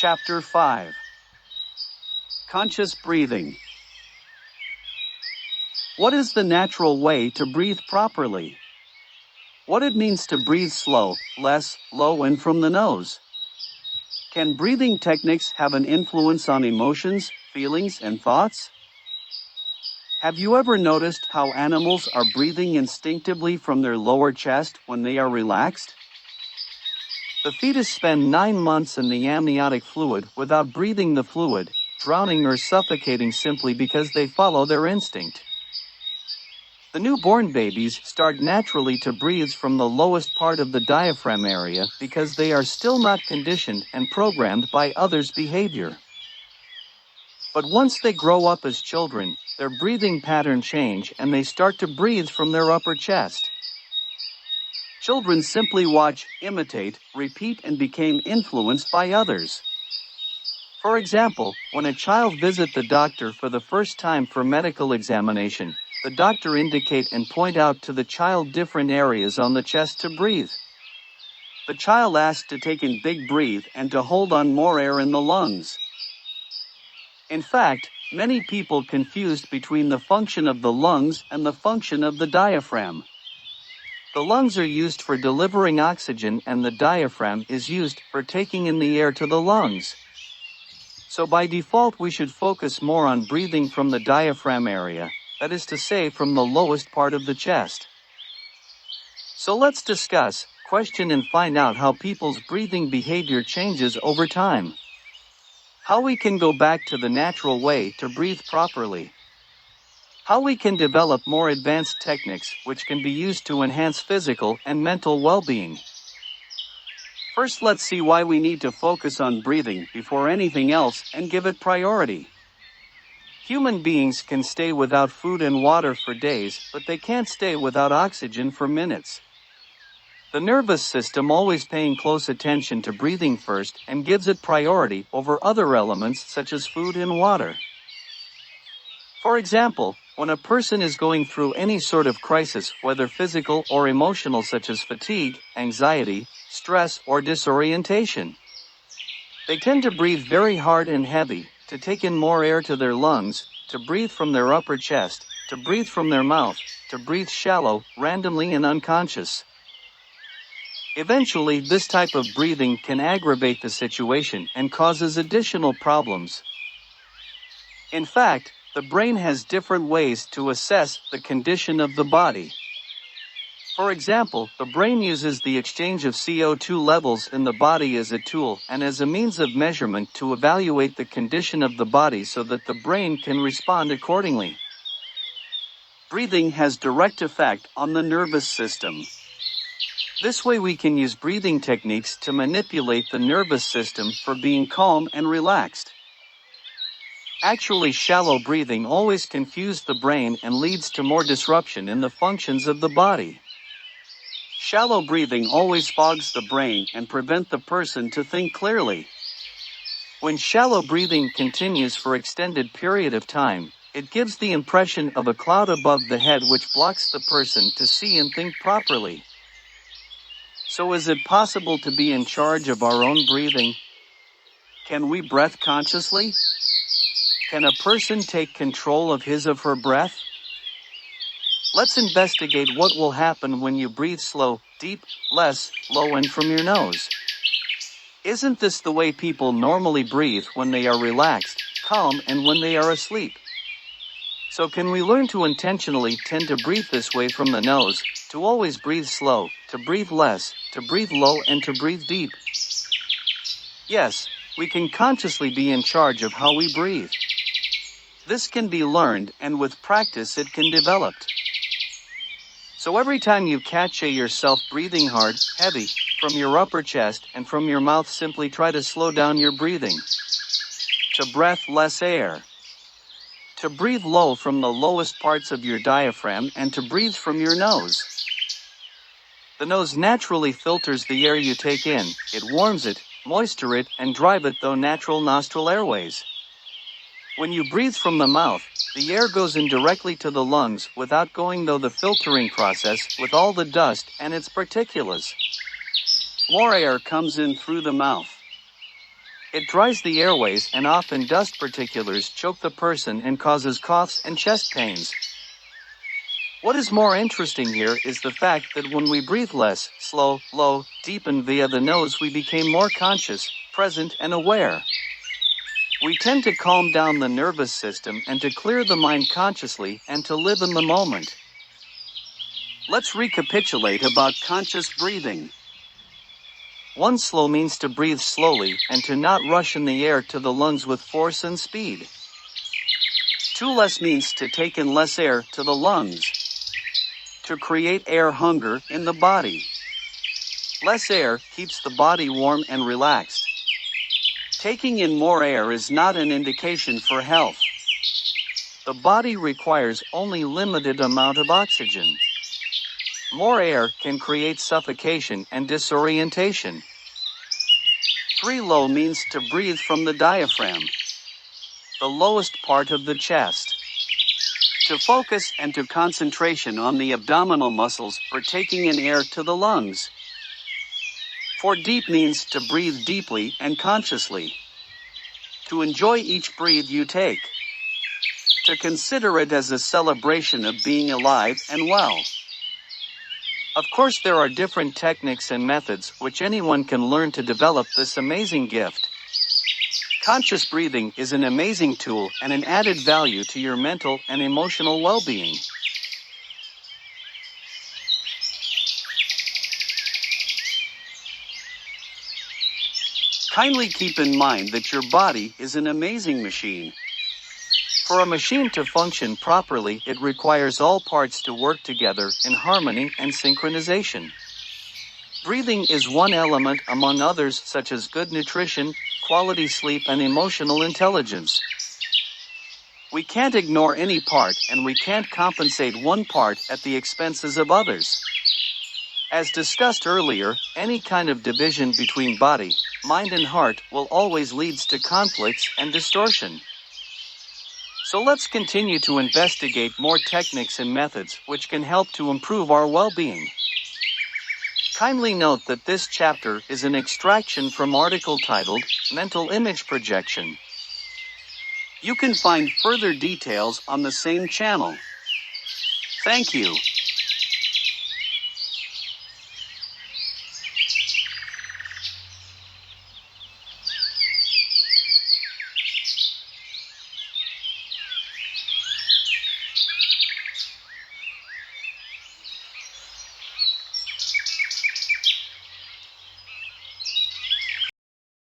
Chapter 5. Conscious Breathing. What is the natural way to breathe properly? What it means to breathe slow, less, low and from the nose. Can breathing techniques have an influence on emotions, feelings, and thoughts? Have you ever noticed how animals are breathing instinctively from their lower chest when they are relaxed? The fetus spend 9 months in the amniotic fluid without breathing the fluid, drowning or suffocating simply because they follow their instinct. The newborn babies start naturally to breathe from the lowest part of the diaphragm area because they are still not conditioned and programmed by others' behavior. But once they grow up as children, their breathing pattern change and they start to breathe from their upper chest. Children simply watch, imitate, repeat and become influenced by others. For example, when a child visits the doctor for the first time for medical examination, the doctor indicate and point out to the child different areas on the chest to breathe. The child asks to take in big breath and to hold on more air in the lungs. In fact, many people confused between the function of the lungs and the function of the diaphragm. The lungs are used for delivering oxygen and the diaphragm is used for taking in the air to the lungs. So by default we should focus more on breathing from the diaphragm area, that is to say from the lowest part of the chest. So let's discuss, question and find out how people's breathing behavior changes over time. How we can go back to the natural way to breathe properly. How we can develop more advanced techniques which can be used to enhance physical and mental well-being. First, let's see why we need to focus on breathing before anything else and give it priority. Human beings can stay without food and water for days, but they can't stay without oxygen for minutes. The nervous system always paying close attention to breathing first and gives it priority over other elements such as food and water. For example, when a person is going through any sort of crisis, whether physical or emotional such as fatigue, anxiety, stress, or disorientation, they tend to breathe very hard and heavy, to take in more air to their lungs, to breathe from their upper chest, to breathe from their mouth, to breathe shallow, randomly and unconscious. Eventually, this type of breathing can aggravate the situation and causes additional problems. In fact, the brain has different ways to assess the condition of the body. For example, the brain uses the exchange of CO2 levels in the body as a tool and as a means of measurement to evaluate the condition of the body so that the brain can respond accordingly. Breathing has direct effect on the nervous system. This way we can use breathing techniques to manipulate the nervous system for being calm and relaxed. Actually, shallow breathing always confuses the brain and leads to more disruption in the functions of the body. Shallow breathing always fogs the brain and prevents the person to think clearly. When shallow breathing continues for extended period of time, it gives the impression of a cloud above the head which blocks the person to see and think properly. So is it possible to be in charge of our own breathing? Can we breathe consciously? Can a person take control of his or her breath? Let's investigate what will happen when you breathe slow, deep, less, low and from your nose. Isn't this the way people normally breathe when they are relaxed, calm and when they are asleep? So can we learn to intentionally tend to breathe this way from the nose, to always breathe slow, to breathe less, to breathe low and to breathe deep? Yes, we can consciously be in charge of how we breathe. This can be learned and with practice it can develop. So every time you catch yourself breathing hard, heavy, from your upper chest and from your mouth, simply try to slow down your breathing. To breathe less air. To breathe low from the lowest parts of your diaphragm and to breathe from your nose. The nose naturally filters the air you take in, it warms it, moistures it and dries it through natural nostril airways. When you breathe from the mouth, the air goes in directly to the lungs without going through the filtering process with all the dust and its particulates. More air comes in through the mouth. It dries the airways and often dust particulates choke the person and causes coughs and chest pains. What is more interesting here is the fact that when we breathe less, slow, low, deep and via the nose, we became more conscious, present and aware. We tend to calm down the nervous system and to clear the mind consciously and to live in the moment. Let's recapitulate about conscious breathing. 1. Slow means to breathe slowly and to not rush in the air to the lungs with force and speed. 2. Less means to take in less air to the lungs, to create air hunger in the body. Less air keeps the body warm and relaxed. Taking in more air is not an indication for health. The body requires only limited amount of oxygen. More air can create suffocation and disorientation. 3. Low means to breathe from the diaphragm, the lowest part of the chest, to focus and to concentration on the abdominal muscles for taking in air to the lungs. 4. Deep means to breathe deeply and consciously, to enjoy each breath you take, to consider it as a celebration of being alive and well. Of course, there are different techniques and methods which anyone can learn to develop this amazing gift. Conscious breathing is an amazing tool and an added value to your mental and emotional well-being. Kindly keep in mind that your body is an amazing machine. For a machine to function properly, it requires all parts to work together in harmony and synchronization. Breathing is one element among others such as good nutrition, quality sleep and emotional intelligence. We can't ignore any part and we can't compensate one part at the expenses of others. As discussed earlier, any kind of division between body, mind and heart will always leads to conflicts and distortion. So let's continue to investigate more techniques and methods which can help to improve our well-being. Kindly note that this chapter is an extraction from article titled Mental Image Projection. You can find further details on the same channel. Thank you.